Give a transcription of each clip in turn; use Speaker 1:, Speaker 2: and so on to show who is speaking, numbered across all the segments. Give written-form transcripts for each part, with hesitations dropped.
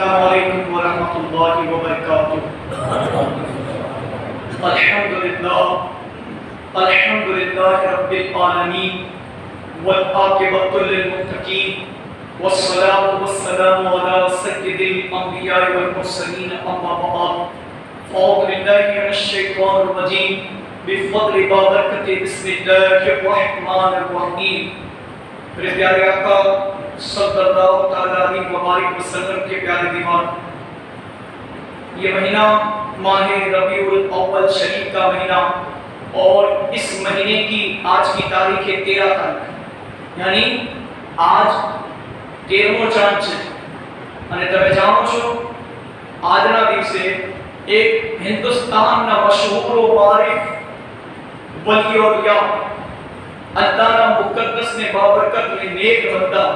Speaker 1: السلام علیکم ورحمۃ اللہ وبرکاتہ۔ الحمد للہ رب العالمین والعاقبۃ للمتقین والصلاة والسلام علی سید الانبیاء والمرسلین اما بعد، اعوذ باللہ من الشیطان الرجیم، بفضل بابرکت بسم اللہ الرحمن الرحیم۔ میرے پیارے آقا صلی اللہ تعالیٰ علیہ وآلہ وسلم کے پیارے دیوان، یہ مہینہ ماہ ربیع الاول شریف کا مہینہ، اور اس مہینے کی آج کی تاریخ ہے 13 تاریخ، یعنی آج 13واں چاند છે અને તમે જાણો છો આજના દિવસે એક હિન્દુસ્તાનના મશહૂર વારિફ વલી ઓલિયા અલ્લાહના મુકદ્દસ ને બાબરકત ને નેક બંદા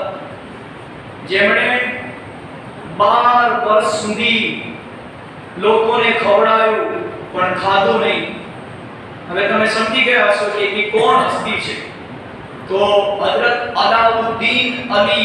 Speaker 1: જેમણે 12 વર્ષ સુધી લોકોને ખવડાવ્યું પણ ખાધું નહીં। હવે તમે સમજી ગયા હશો કે એ કોણ હસ્તી છે। તો હજરત અલાઉદ્દીન અલી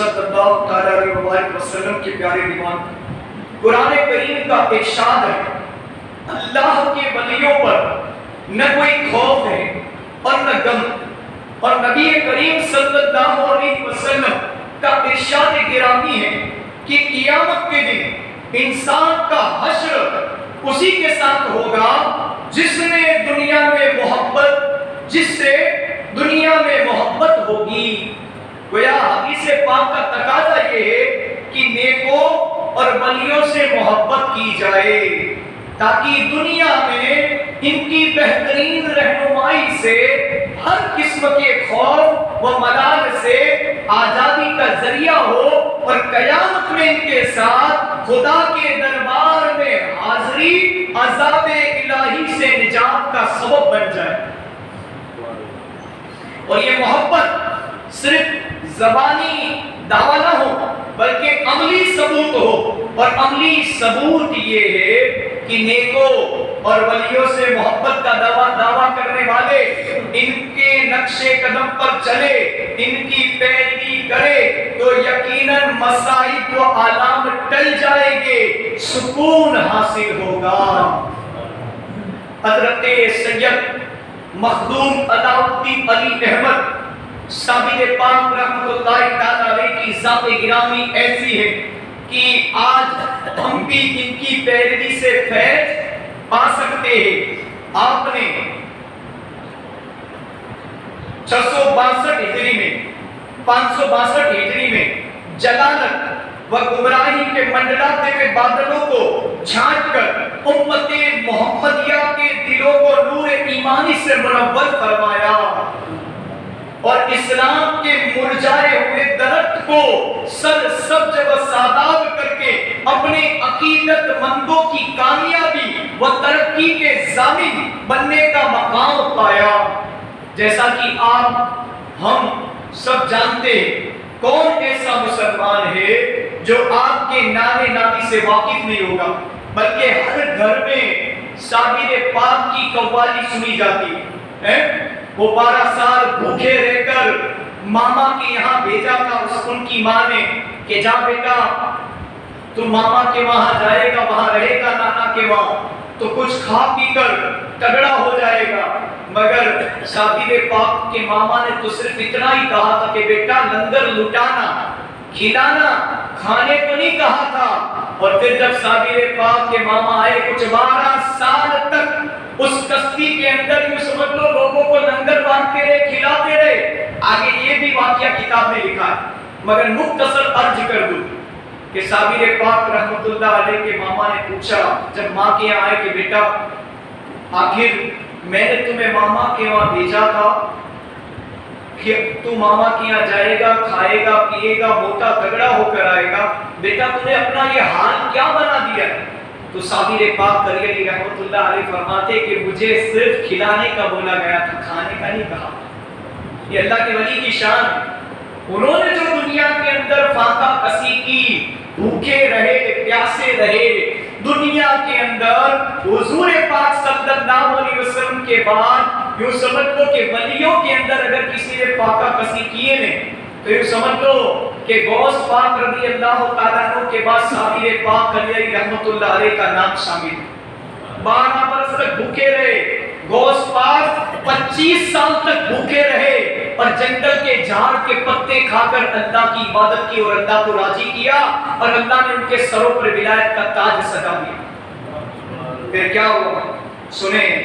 Speaker 1: صلی اللہ علیہ وسلم کے پیارے دیوان، قرآن کریم کا ارشاد ہے اللہ کے ولیوں پر نہ کوئی خوف ہے اور نہ غم، اور نبی کریم صلی اللہ علیہ وسلم کا ارشاد گرامی ہے کہ قیامت کے دن انسان کا حشر اسی کے ساتھ ہوگا جس نے دنیا میں محبت، جس سے دنیا میں محبت ہوگی۔ گویا حدیث پاک کا تقاضا یہ ہے کہ نیکوں اور ولیوں سے محبت کی جائے تاکہ دنیا میں ان کی بہترین رہنمائی سے ہر قسم کے خوف و ملال سے آزادی کا ذریعہ ہو، اور قیامت میں ان کے ساتھ خدا کے دربار میں حاضری عذاب الہی سے نجات کا سبب بن جائے۔ اور یہ محبت صرف زبانی دعویٰ نہ ہو بلکہ عملی ثبوت ہو، اور عملی ثبوت یہ ہے کہ نیکوں اور ولیوں سے محبت کا دعویٰ کرنے والے ان کے نقش قدم پر چلے، ان کی پیروی کرے تو یقیناً مصائب و آلام ٹل جائیں گے، سکون حاصل ہوگا۔ حضرت سید مخدوم علاؤالدین علی احمد صابر پاک رحمۃ اللہ تعالی علیہ کی ذات گرامی ایسی ہے کہ آج ہم بھی ان کی پیروی سے فیض پا سکتے ہیں۔ آپ نے 662 ہجری میں 562 ہجری میں جلالت و گمراہی کے منڈلاتے ہوئے بادلوں کو چھانٹ کر امت محمدیہ کے دلوں کو نور ایمانی سے منور فرمایا، اور اسلام کے مرجھائے ہوئے درخت کو سر سبز و شاداب کر کے اپنے عقیدت مندوں کی کامیابی و ترقی کے ضامن بننے کا مقام پایا۔ جیسا کہ آپ ہم سب جانتے ہیں، کون ایسا مسلمان ہے جو آپ کے نانے نامی سے واقف نہیں ہوگا، بلکہ ہر گھر میں صابر پاک کی قوالی سنی جاتی ہے۔ وہ 12 سال بھوکے رہ کر ماما کے یہاں بھیجا تھا ان کی ماں نے کہ جا بیٹا تو ماما کے وہاں جائے گا، وہاں رہے گا نانا کے وہاں، تو کچھ کھا پی کر تگڑا ہو جائے گا۔ مگر صابر پاک کے ماما نے تو صرف اتنا ہی کہا تھا کہ بیٹا لنگر لٹانا، کھلانا، کھانے کو نہیں کہا تھا۔ اور پھر جب صابر پاک کے ماما آئے، کچھ 12 سال تک اس کشتی کے اندر یوں سمجھ لو لوگوں کو لنگر باندھتے رہے، کھلاتے رہے۔ آگے یہ بھی واقعہ کتاب میں لکھا ہے، مگر مختصر عرض کر دوں کہ صابر پاک رحمت اللہ علیہ کے ماما نے پوچھا جب ماں کے یہاں آئے کہ بیٹا آخر میں نے تمہیں ماما کے وہاں بھیجا تھا کہ تو ماما کے یہاں جائے گا، کھائے گا، پیے گا، موٹا تگڑا ہو کر آئے گا، بیٹا تم نے اپنا یہ حال کیا بنا دیا؟ تو صابر پاک کریلی رحمت اللہ علیہ فرماتے کہ مجھے صرف کھلانے کا بولا گیا تھا، کھانے کا نہیں کہا۔ یہ اللہ کے ولی کی شان، انہوں نے جو دنیا کے اندر فاقہ کسی کی، بھوکے رہے، پیاسے رہے، دنیا کے اندر حضور پاک صلی اللہ علیہ وسلم کے بعد یوں سمجھ لو کہ ولیوں کے اندر اگر کسی نے فاقہ کسی کیے نے تو یوں سمجھ لو کہ غوث پاک رضی اللہ تعالیٰ عنہ کے بعد صابر پاک علیہ رحمت اللہ علیہ کا نام شامل ہے۔ 12 برس تک بھوکے رہے، غوث پاک 25 سال تک بھوکے رہے اور جنگل کے جھاڑ کے پتے کھا کر اللہ کی عبادت کی اور اللہ کو راضی کیا، اور اللہ نے ان کے سروں پر ولایت کا تاج سجا دیا۔ پھر کیا ہوا سنیں،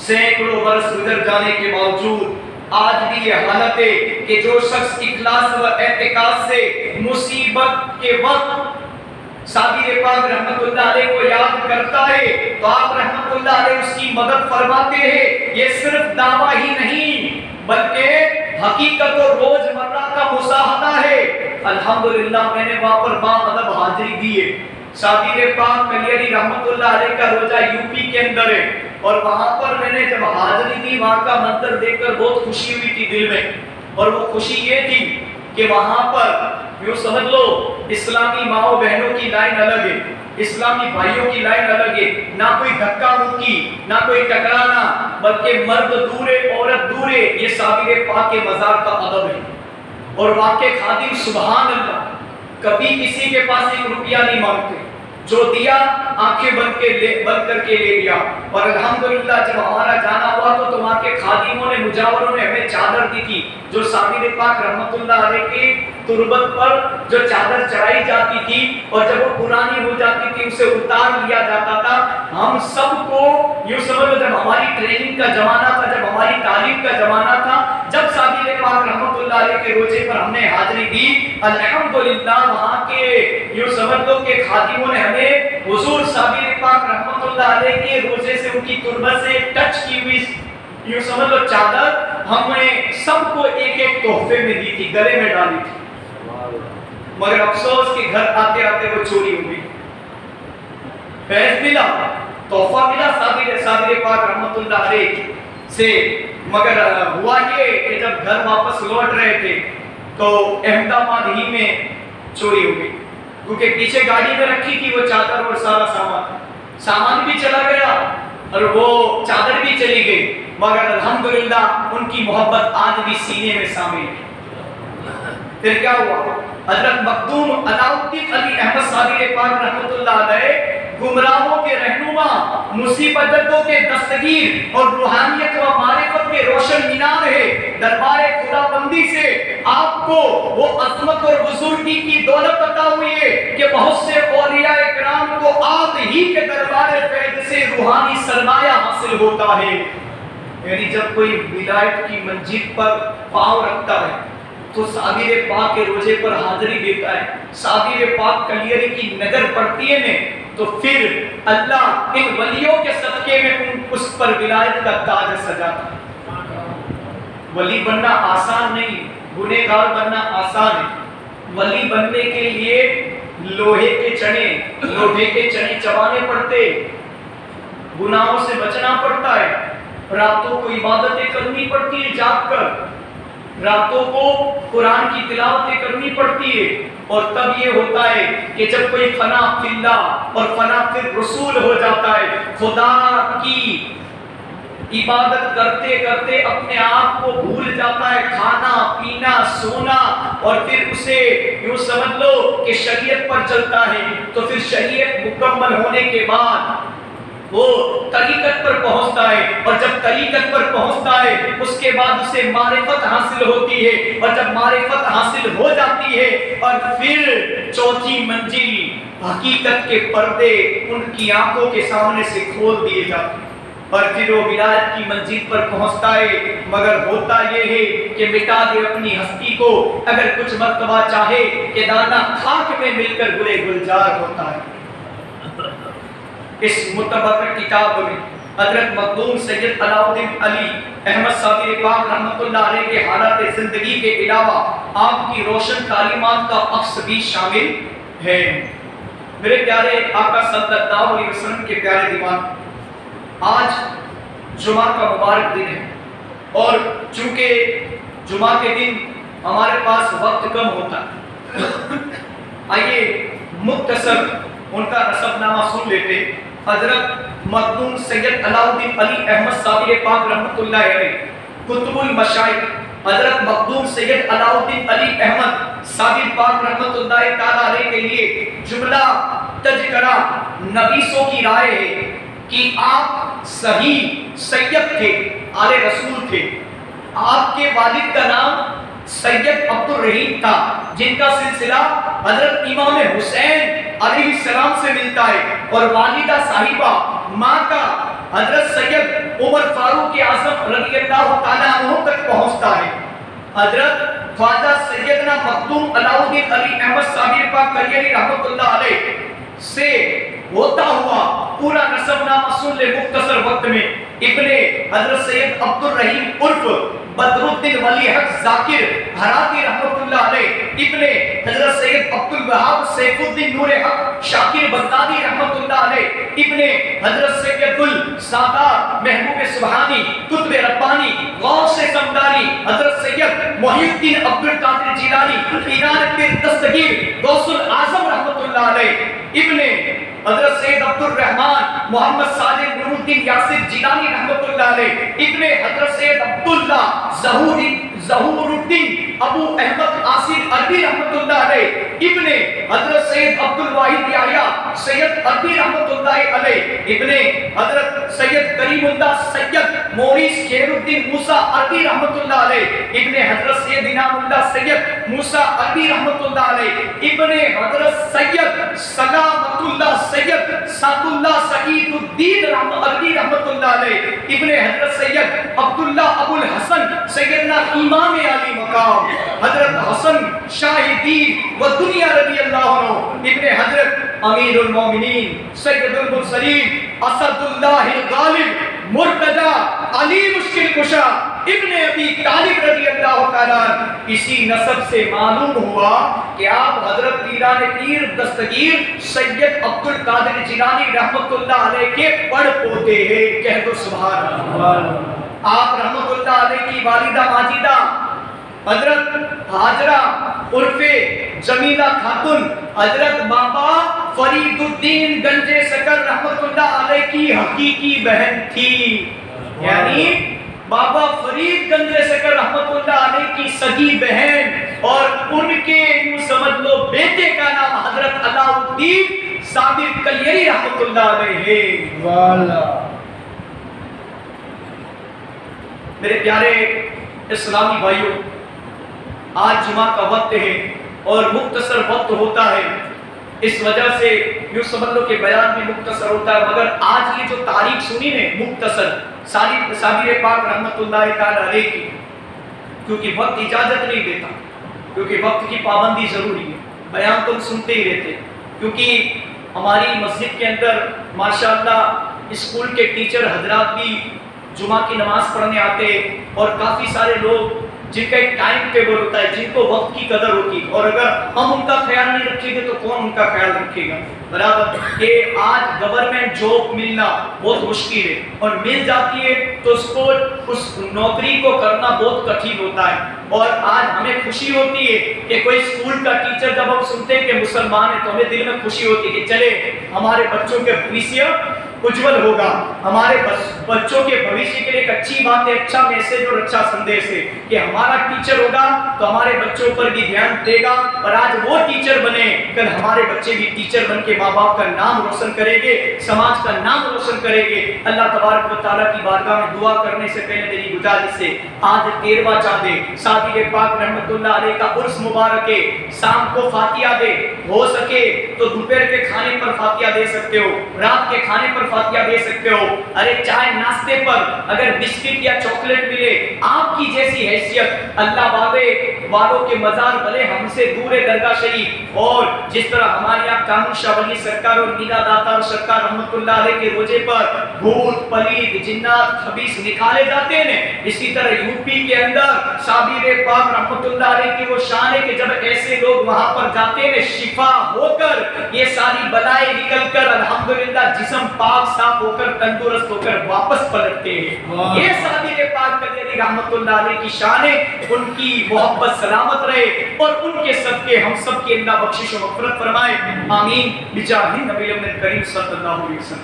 Speaker 1: سینکڑوں برس گزر جانے کے باوجود آج بھی یہ حالت ہے کہ جو شخص اخلاص و اعتقاد سے مصیبت کے وقت صابر پاک رحمت اللہ علیہ کو یاد کرتا ہے تو آپ رحمت اللہ علیہ اس کی مدد فرماتے ہیں۔ یہ صرف دعویٰ ہی نہیں بلکہ حقیقت اور روزمرہ کا مشاہدہ ہے۔ الحمدللہ میں نے وہاں پر باادب حاضری دی ہے۔ صابر پاک علی رحمت اللہ علیہ کا روزہ یوپی کے اندر ہے، اور وہاں پر میں نے جب حاضری دی وہاں کا منظر دیکھ کر بہت خوشی ہوئی تھی دل میں، اور وہ خوشی یہ تھی کہ وہاں پر یوں سمجھ لو اسلامی ماؤں بہنوں کی لائن الگ ہے، اسلامی بھائیوں کی لائن الگ ہے، نہ کوئی دھکا مکی، نہ کوئی ٹکرانا، بلکہ مرد دورے عورت دورے، یہ صابر پاک کے مزار کا ادب ہے۔ اور واقع خادم سبحان اللہ کبھی کسی کے پاس 1 روپیہ نہیں مانگتے، جو دیا آنکھیں بند کر کے لے لیا۔ اور الحمدللہ جب ہمارا جانا ہوا تو وہاں کے خادموں نے مجاوروں نے ہمیں چادر دی تھی، جو صابر پاک رحمت اللہ علیہ کی تربت پر جو چادر چڑھائی جاتی تھی اور جب وہ پرانی ہو جاتی تھی اسے اتار لیا جاتا تھا۔ ہم سب کو یوں سمجھو جب ہماری ٹریننگ کا زمانہ تھا، جب ہماری تعلیم کا زمانہ تھا، جب صابر پاک رحمت اللہ علیہ کے روزے پر ہم نے حاضری دی، الحمدللہ وہاں کے یوں سمجھ لو کہ خادموں نے ہمیں حضور صابر پاک رحمت اللہ علیہ کے روزے سے ان کی تربت سے ٹچ کی ہوئی یوں سمجھ لو چادر ہم نے سب کو ایک تحفے میں دی تھی، گلے میں ڈالی تھی، مگر افسوس کہ گھر آتے آتے وہ چوری ہو گئی۔ فیض ملا، تحفہ ملا صابر پاک رحمت اللہ علیہ سے، مگر ہوا یہ کہ جب گھر واپس لوٹ رہے تھے تو احمد آباد ہی میں چوری ہو گئی، کیونکہ پیچھے گاڑی میں رکھی تھی وہ چادر اور سارا سامان بھی چلا گیا اور وہ چادر بھی چلی گئی، مگر الحمدللہ ان کی محبت آج بھی سینے میں شامل ہے۔ پھر کیا ہوا؟ حضرت مخدوم علاؤالدین علی احمد صابر پاک رحمت اللہ علیہ گمراہوں کے رہنما، مصیبتوں کے دستگیر اور روحانیت و معرفت کے روشن مینار ہے۔ دربار خدا بندی سے آپ کو وہ عظمت اور بزرگی کی دولت عطا ہوئی ہے کہ بہت سے اولیاء کرام کو آپ ہی کے دربار فیض سے روحانی سرمایہ حاصل ہوتا ہے۔ یعنی جب کوئی ولایت کی منزل پر پاؤں رکھتا ہے تو صابر پاک کے روزے پر حاضری دیتا ہے، صابر پاک کلیری کی نظر پڑتی ہے تو پھر اللہ ان ولیوں کے صدقے میں اس پر ولایت کا تاج سجاتا ہے۔ ولی بننا آسان نہیں، گنہگار بننا آسان ہے۔ ولی بننے کے لیے لوہے کے چنے چبانے پڑتے، گناہوں سے بچنا پڑتا ہے، راتوں کو عبادتیں کرنی پڑتی ہے، جاگ کر راتوں کو قرآن کی تلاوتیں کرنی پڑتی ہے، اور تب یہ ہوتا ہے کہ جب کوئی فنا فی اللہ اور فنا فی الرسول ہو جاتا ہے، خدا کی عبادت کرتے کرتے اپنے آپ کو بھول جاتا ہے، کھانا پینا سونا، اور پھر اسے یوں سمجھ لو کہ شریعت پر چلتا ہے، تو پھر شریعت مکمل ہونے کے بعد وہ طریقت پر پہنچتا ہے، اور جب طریقت پر پہنچتا ہے اس کے بعد اسے معرفت حاصل ہوتی ہے، اور جب معرفت حاصل ہو جاتی ہے اور پھر چوتھی منزل حقیقت کے پردے ان کی آنکھوں کے سامنے سے کھول دیے جاتے ہیں، اور پھر وہ ولایت کی منزل پر پہنچتا ہے۔ مگر ہوتا یہ ہے کہ مٹا دے اپنی ہستی کو، اگر کچھ مرتبہ چاہے کہ دانا خاک میں مل کر گلے گلزار ہوتا ہے۔ اس متبرک کتاب میں حضرت مخدوم سید علاؤالدین علی احمد صابر پاک رحمت اللہ علیہ کے حالات زندگی کے علاوہ آپ کی روشن تعلیمات کا عکس بھی شامل ہے۔ میرے پیارے آقا صلی اللہ علیہ وسلم کے پیارے دیوان، آج جمعہ کا مبارک دن ہے، اور چونکہ جمعہ کے دن ہمارے پاس وقت کم ہوتا ہے، آئیے مختصر ان کا نسب نامہ سن لیتے۔ حضرت مخدوم سید علاؤالدین علی احمد صابر پاک رحمت اللہ علیہ قطب المشائخ حضرت مخدوم سید علاؤالدین علی احمد صابر پاک رحمت اللہ تعالی علیہ کے لیے جملہ تذکرہ نبیسوں کی رائے ہے کہ آپ صحیح سید تھے، آل رسول تھے۔ آپ کے والد کا نام سید عبد الرحیم تھا، جن کا سلسلہ حضرت امام حسین علیہ السلام سے ملتا ہے، اور والدہ صاحبہ ماں کا حضرت سید عمر فاروق اعظم رضی اللہ تعالیٰ عنہ تک پہنچتا ہے۔ حضرت خواجہ سیدنا مخدوم علاؤالدین علی احمد صابر پاک کلیری رحمت اللہ علیہ سے ہوتا ہوا پورا نسب نامہ سن لے مختصر وقت میں۔ ابن حضرت سید عبد الرحیم عرف بدر الدین ولی حق ذاکر ہراتی رحمت اللہ علیہ، ابن حضرت سید عبد الوہاب سیف الدین نور حق شاکر بغدادی رحمت اللہ علیہ، ابن حضرت سید السادات محبوب سبحانی قطب ربانی غوث سمدانی حضرت سید محی الدین عبد القادر جیلانی پیران پیر دستگیر غوث العظم رحمت اللہ علیہ، ابن حضرت سید عبد الرحمن محمد صادق نور الدین یاسر جیلانی رحمۃ اللہ علیہ، ابن حضرت سید عبداللہ ظہور الدین ابو احمد عاصر عربی رحمۃ اللہ علیہ، ابن حضرت سید عبد الواحد یحییٰ سید عربی رحمۃ اللہ علیہ، ابن حضرت سید کریم اللہ سید مورس خیر الدین موسیٰ عربی رحمۃ اللہ علیہ، ابن حضرت سید انعام اللہ سید موسیٰ عربی رحمۃ اللہ علیہ، ابن حضرت سید سلامت اللہ سید سعد اللہ سعید الدین عربی رحمۃ اللہ علیہ، ابن حضرت سید عبداللہ ابو الحسن سیدنا امام علی مقام حضرت حسن شاہ دین و دنیا رضی اللہ عنہ، ابن حضرت امیر المومنین سید المرسلین اسد اللہ الغالب مرتضی علی مشکل کشا ابن ابی طالب رضی اللہ تعالیٰ، اسی نسب سے معلوم ہوا کہ آپ حضرت پیران پیر دستگیر سید عبد القادر جیلانی رحمت اللہ علیہ کے پڑ پوتے ہیں، کہہ دو سبحان اللہ۔ آپ رحمت اللہ علیہ کی والدہ ماجدہ حضرت ہاجرہ عرف جمیلہ خاتون حضرت بابا فرید الدین گنجے سکر رحمت اللہ علیہ کی حقیقی بہن تھی، یعنی بابا فرید گنجے سکر رحمت اللہ علیہ کی سگی بہن، اور ان کے یوں سمجھ لو بیٹے کا نام حضرت علاء الدین صابر کلیری رحمت اللہ علیہ ہے۔ والا میرے پیارے اسلامی بھائیوں، آج جمعہ کا وقت ہے اور مختصر وقت ہوتا ہے، اس وجہ سے یوں سمجھ لو کہ بیان بھی مختصر ہوتا ہے، مگر آج یہ جو تاریخ سنی نے مختصر صابر پاک رحمت اللہ تعالی علیہ کی، کیونکہ وقت اجازت نہیں دیتا، کیونکہ وقت کی پابندی ضروری ہے، بیان تم سنتے ہی رہتے، کیونکہ ہماری مسجد کے اندر ماشاءاللہ اسکول کے ٹیچر حضرات بھی جمعہ کی نماز پڑھنے آتے، اور کافی سارے لوگ جن کا ایک ٹائم ٹیبل ہوتا ہے، جن کو وقت کی قدر ہوتی ہے، اور اگر ہم ان کا خیال نہیں رکھیں گے تو کون ان کا خیال رکھے گا؟ برابر کہ آج گورنمنٹ جاب ملنا بہت مشکل ہے، اور مل جاتی ہے تو اس نوکری کو کرنا بہت کٹھن ہوتا ہے، اور آج ہمیں خوشی ہوتی ہے کہ کوئی اسکول کا ٹیچر جب ہم سنتے ہیں کہ مسلمان ہے تو ہمیں دل میں خوشی ہوتی ہے کہ چلے ہمارے بچوں کے بھوشیہ اجول ہوگا، ہمارے بچوں کے بھوشیہ کے لیے ایک اچھی بات ہے، اچھا میسج اور اچھا سندیش ہے کہ ہمارا ٹیچر ہوگا تو ہمارے بچوں پر بھی دھیان دے گا، اور آج وہ ٹیچر بنے، کل ہمارے بچے بھی ٹیچر بن کے ماں باپ کا نام روشن کریں گے، سماج کا نام روشن کریں گے۔ اللہ تبارک و تعالیٰ کی بارگاہ میں دعا کرنے سے پہلے میری گزارش ہے، آج 13واں چاند ہے، صابر پاک رحمت اللہ علیہ کا عرس مبارک ہے، شام کو فاتحہ دے، ہو سکے تو دوپہر کے کھانے پر فاتحہ دے سکتے ہو، رات کے کھانے پر فاتحہ دے سکتے ہو، ارے چائے ناشتے پر اگر بسکٹ یا چاکلیٹ ملے، آپ کی جیسی حیثیت اللہ والوں کے مزار بھلے ہم سے دور ہے درگاہ شریف، اور جس طرح ہمارے یہاں قانون شاہ ولی سرکار اور میرا داتا سرکار رحمت اللہ علیہ کے روزے پر بھوت پلید جنات خبیث نکالے جاتے ہیں، اسی طرح یو پی کے اندر صابر پاک رحمت اللہ علیہ کی وہ شان ہے کہ جب ایسے لوگ وہاں پر جاتے ہیں شفا ہو کر، یہ ساری بلائیں نکل کر الحمدللہ جسم پاک صاف ہو کر تندرست ہو کر واپس پلٹتے ہیں۔ یہ صابر پاک کلیری رحمت اللہ علیہ کی شان ہے، ان کی محبت سلامت رہے، اور ان کے صدقے ہم سب کی اللہ بخشش و مغفرت فرمائے، آمین بجاہ نبی کریم صلی اللہ علیہ وسلم۔